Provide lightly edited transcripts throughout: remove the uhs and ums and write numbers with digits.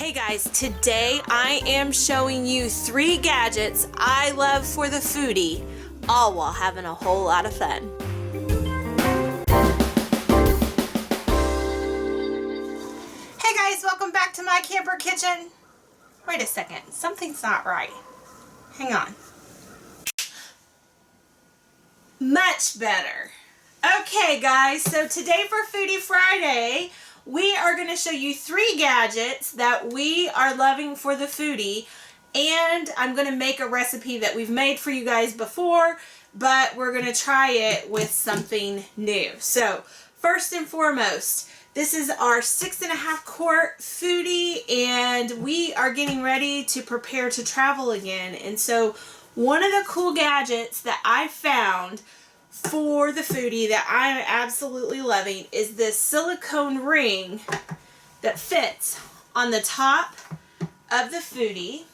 Hey guys, today I am showing you 3 gadgets I love for the foodie, all while having a whole lot of fun. Hey guys, welcome back to my camper kitchen. Wait a second, something's not right. Hang on. Much better. Okay guys, so today for Foodi Friday, we are going to show you 3 gadgets that we are loving for the foodie, and I'm going to make a recipe that we've made for you guys before, but we're going to try it with something new. So first and foremost, this is our 6.5 quart foodie, and we are getting ready to prepare to travel again. And so one of the cool gadgets that I found for the foodie that I'm absolutely loving is this silicone ring that fits on the top of the foodie.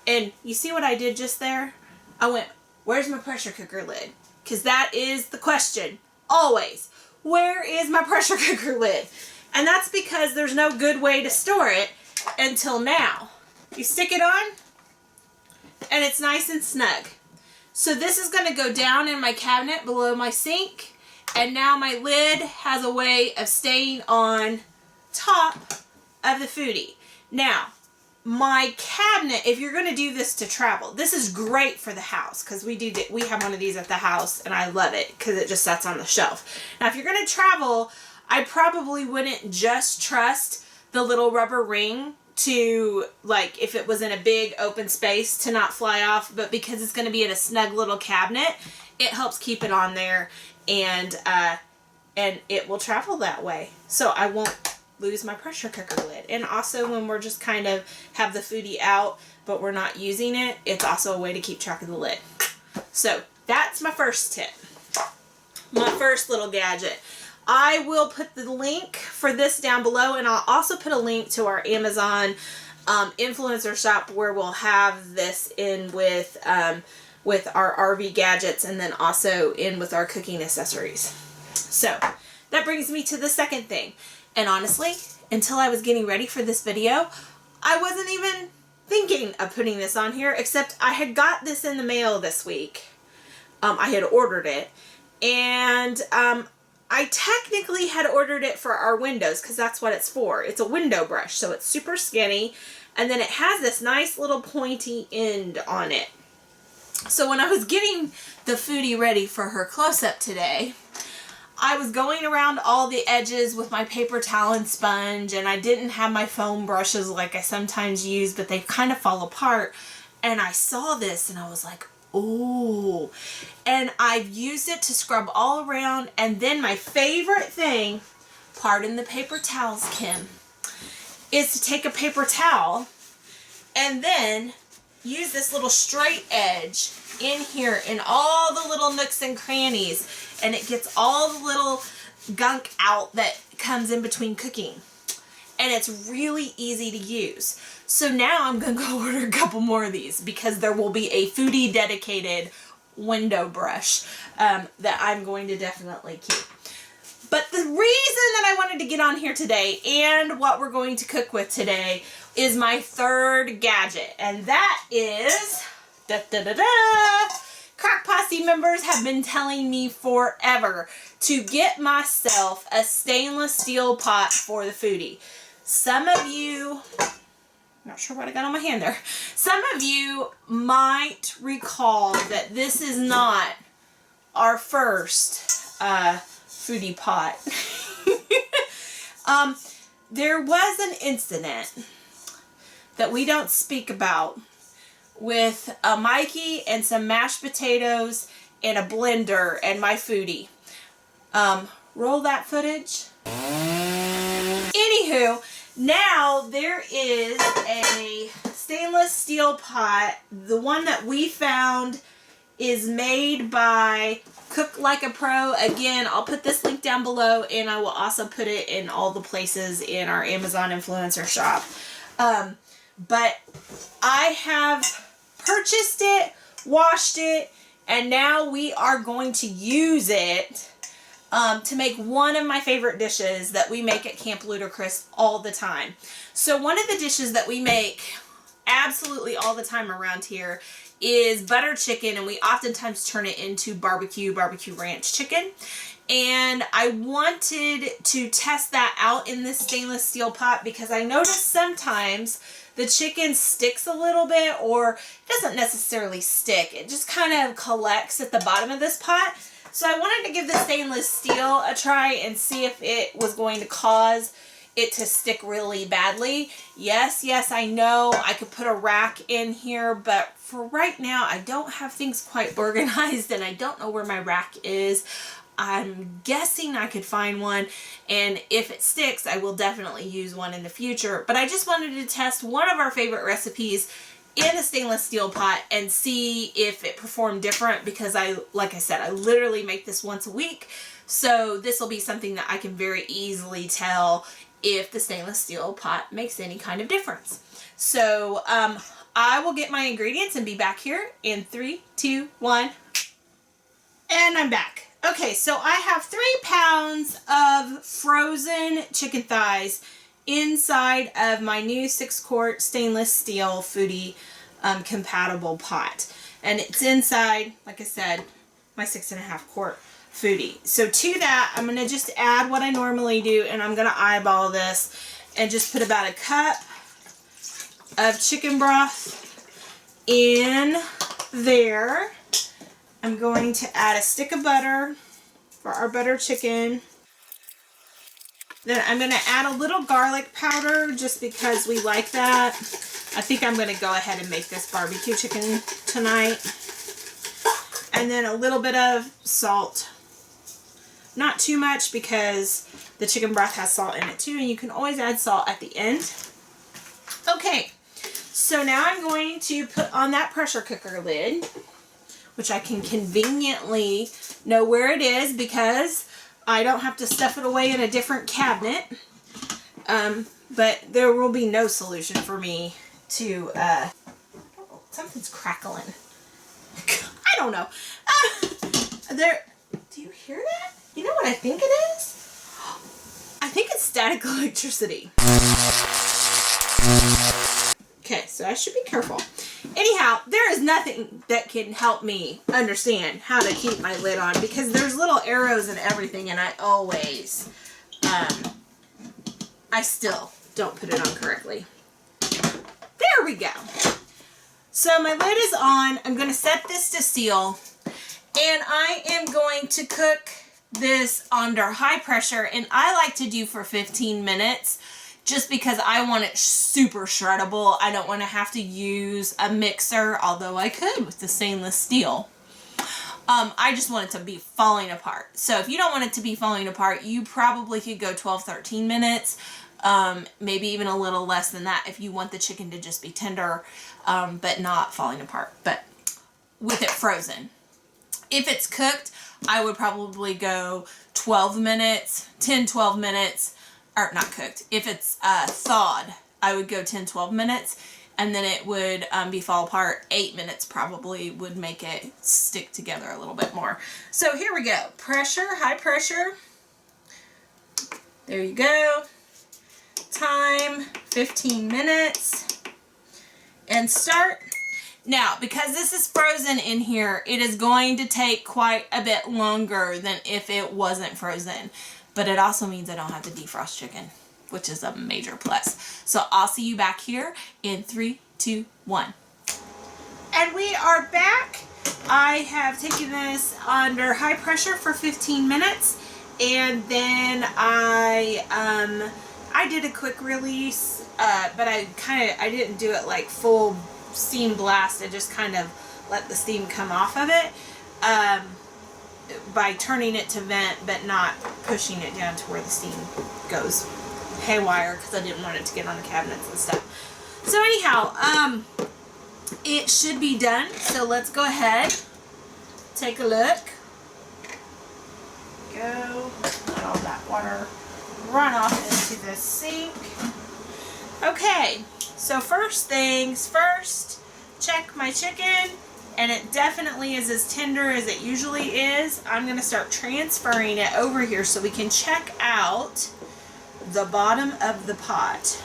And you see what I did just there? I went, where's my pressure cooker lid? Because that is the question, always. Where is my pressure cooker lid? And that's because there's no good way to store it until now. You stick it on, and it's nice and snug. So this is going to go down in my cabinet below my sink, and now my lid has a way of staying on top of the foodie. Now, my cabinet, if you're going to do this to travel, this is great for the house because we have one of these at the house, and I love it because it just sits on the shelf. Now, if you're going to travel, I probably wouldn't just trust the little rubber ring to, like, if it was in a big open space, to not fly off, but because it's going to be in a snug little cabinet, it helps keep it on there, and it will travel that way. So I won't lose my pressure cooker lid. And also when we're just kind of have the foodie out, but we're not using it, it's also a way to keep track of the lid. So that's my first tip. My first little gadget. I will put the link for this down below, and I'll also put a link to our Amazon influencer shop where we'll have this in with our RV gadgets, and then also in with our cooking accessories. So that brings me to the second thing. And honestly, until I was getting ready for this video, I wasn't even thinking of putting this on here, except I had got this in the mail this week. I had ordered it, and I technically had ordered it for our windows because that's what it's for. It's a window brush, so it's super skinny, and then it has this nice little pointy end on it. So when I was getting the foodie ready for her close-up today, I was going around all the edges with my paper towel and sponge, and I didn't have my foam brushes like I sometimes use, but they kind of fall apart, and I saw this and I was like, ooh. And I've used it to scrub all around, and then my favorite thing, pardon the paper towels, Kim, is to take a paper towel and then use this little straight edge in here in all the little nooks and crannies, and it gets all the little gunk out that comes in between cooking. And it's really easy to use. So now I'm going to go order a couple more of these because there will be a foodie dedicated window brush that I'm going to definitely keep. But the reason that I wanted to get on here today and what we're going to cook with today is my third gadget. And that is, Crock Posse members have been telling me forever to get myself a stainless steel pot for the foodie. Some of you, not sure what I got on my hand there. Some of you might recall that this is not our first foodie pot. There was an incident that we don't speak about with a Mikey and some mashed potatoes and a blender and my foodie. Roll that footage. Anywho, now there is a stainless steel pot. The one that we found is made by Cook Like a Pro. Again, I'll put this link down below, and I will also put it in all the places in our Amazon influencer shop. But I have purchased it, washed it, and now we are going to use it to make one of my favorite dishes that we make at Camp Ludicrous all the time. So one of the dishes that we make absolutely all the time around here is butter chicken, and we oftentimes turn it into barbecue ranch chicken. And I wanted to test that out in this stainless steel pot because I noticed sometimes the chicken sticks a little bit, or doesn't necessarily stick. It just kind of collects at the bottom of this pot. So I wanted to give the stainless steel a try and see if it was going to cause it to stick really badly. Yes, I know I could put a rack in here, but for right now I don't have things quite organized and I don't know where my rack is. I'm guessing I could find one, and if it sticks, I will definitely use one in the future. But I just wanted to test one of our favorite recipes in a stainless steel pot and see if it performed different, because like I said, I literally make this once a week. So this will be something that I can very easily tell if the stainless steel pot makes any kind of difference. So I will get my ingredients and be back here in 3, 2, 1. And I'm back. Okay, so I have 3 pounds of frozen chicken thighs inside of my new 6-quart stainless steel Foodi compatible pot. And it's inside, like I said, my 6.5-quart Foodi. So to that, I'm going to just add what I normally do, and I'm going to eyeball this and just put about a cup of chicken broth in there. I'm going to add a stick of butter for our butter chicken. Then I'm going to add a little garlic powder just because we like that. I think I'm going to go ahead and make this barbecue chicken tonight. And then a little bit of salt. Not too much because the chicken broth has salt in it too, and you can always add salt at the end. Okay, so now I'm going to put on that pressure cooker lid, which I can conveniently know where it is because I don't have to stuff it away in a different cabinet. But there will be no solution for me to, something's crackling. I don't know. Do you hear that? You know what I think it is? I think it's static electricity. Okay, so I should be careful. Anyhow, there is nothing that can help me understand how to keep my lid on because there's little arrows and everything, and I always, I still don't put it on correctly. There we go. So my lid is on. I'm going to set this to seal, and I am going to cook this under high pressure, and I like to do for 15 minutes. Just because I want it super shreddable. I don't want to have to use a mixer, although I could with the stainless steel. I just want it to be falling apart. So if you don't want it to be falling apart, you probably could go 12, 13 minutes. Maybe even a little less than that if you want the chicken to just be tender, but not falling apart. But with it frozen. If it's cooked, I would probably go 12 minutes, 10, 12 minutes. Or not cooked. If it's thawed, I would go 10, 12 minutes, and then it would be fall apart. 8 minutes probably would make it stick together a little bit more. So here we go. Pressure, high pressure. There you go. Time, 15 minutes. And start. Now, because this is frozen in here, it is going to take quite a bit longer than if it wasn't frozen. But it also means I don't have to defrost chicken, which is a major plus. So I'll see you back here in 3, 2, 1. And we are back. I have taken this under high pressure for 15 minutes. And then I did a quick release, but I didn't do it like full steam blast. I just kind of let the steam come off of it. By turning it to vent, but not pushing it down to where the steam goes haywire, because I didn't want it to get on the cabinets and stuff. So anyhow, it should be done. So let's go ahead, take a look. Go, let all that water run off into the sink. Okay, so first things first, check my chicken. and it definitely is as tender as it usually is. I'm going to start transferring it over here so we can check out the bottom of the pot.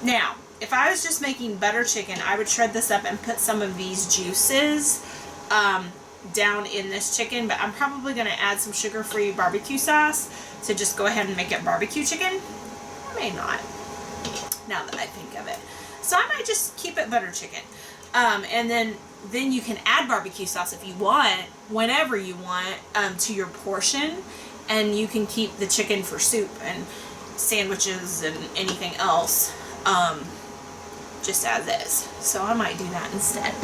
Now, if I was just making butter chicken, I would shred this up and put some of these juices down in this chicken, but I'm probably going to add some sugar-free barbecue sauce, so just go ahead and make it barbecue chicken. I may not, now that I think of it. So I might just keep it butter chicken. And then you can add barbecue sauce if you want, whenever you want, to your portion, and you can keep the chicken for soup and sandwiches and anything else, just as is. So I might do that instead.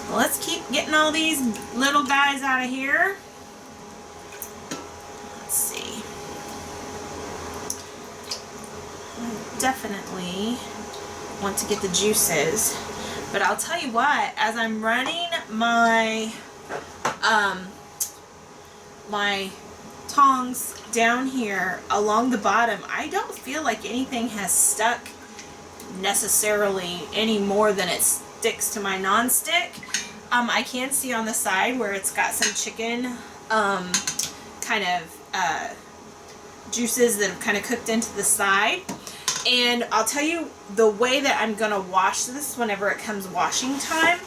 Well, let's keep getting all these little guys out of here. Let's see. I definitely want to get the juices, but I'll tell you what, as I'm running my my tongs down here along the bottom, I don't feel like anything has stuck necessarily any more than it sticks to my non-stick. I can see on the side where it's got some chicken kind of juices that have kind of cooked into the side. And I'll tell you, the way that I'm going to wash this whenever it comes washing time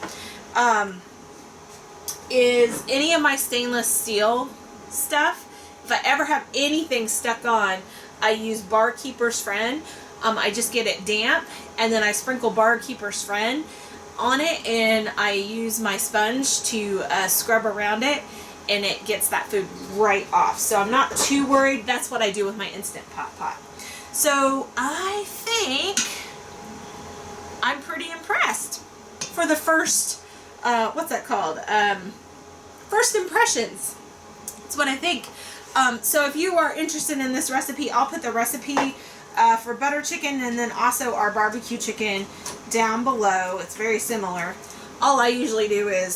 is any of my stainless steel stuff. If I ever have anything stuck on, I use Barkeeper's Friend. I just get it damp, and then I sprinkle Barkeeper's Friend on it, and I use my sponge to scrub around it, and it gets that food right off. So I'm not too worried. That's what I do with my Instant Pot. So I think I'm pretty impressed for the first, what's that called? First impressions. That's what I think. So if you are interested in this recipe, I'll put the recipe for butter chicken and then also our barbecue chicken down below. It's very similar. All I usually do is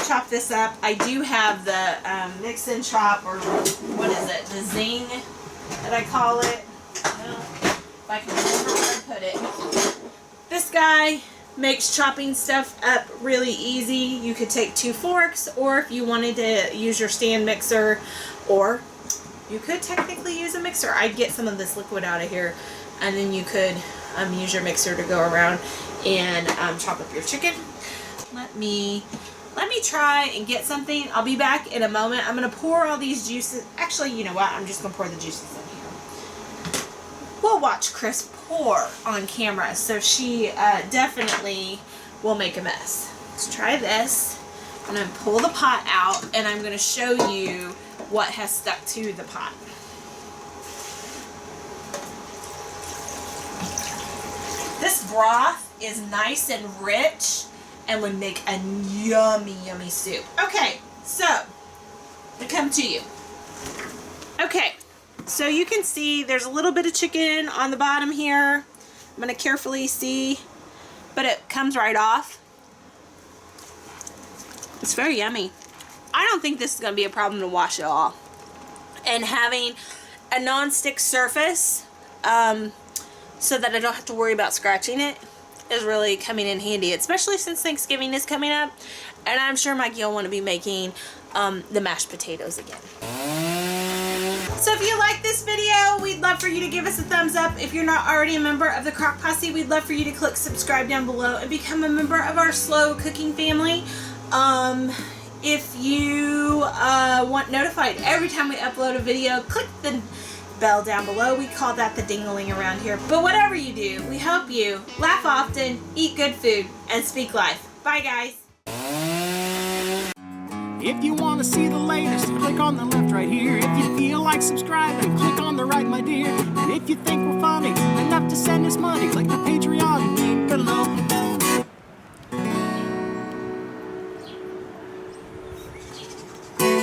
chop this up. I do have the mix and chop, or what is it, the zing that I call it. Well, if I can remember where I put it. This guy makes chopping stuff up really easy. You could take 2 forks, or if you wanted to use your stand mixer, or you could technically use a mixer. I'd get some of this liquid out of here, and then you could use your mixer to go around and chop up your chicken. Let me try and get something. I'll be back in a moment. I'm going to pour all these juices. Actually, you know what? I'm just going to pour the juices in here. We'll watch Cris pour on camera, so she definitely will make a mess. Let's try this. I'm going to pull the pot out, and I'm going to show you what has stuck to the pot. This broth is nice and rich and would make a yummy, yummy soup. Okay, so I come to you. Okay, so you can see there's a little bit of chicken on the bottom here. I'm going to carefully see, but it comes right off. It's very yummy. I don't think this is going to be a problem to wash at all. And having a non-stick surface so that I don't have to worry about scratching it is really coming in handy, especially since Thanksgiving is coming up, and I'm sure Mikey will want to be making the mashed potatoes again. So if you like this video, we'd love for you to give us a thumbs up. If you're not already a member of the Crock Posse, we'd love for you to click subscribe down below and become a member of our slow cooking family. If you want notified every time we upload a video, click the bell down below. We call that the ding-a-ling around here. But whatever you do, we hope you laugh often, eat good food, and speak life. Bye, guys. If you want to see the latest, click on the left right here. If you feel like subscribing, click on the right, my dear. And if you think we're funny enough to send us money, click the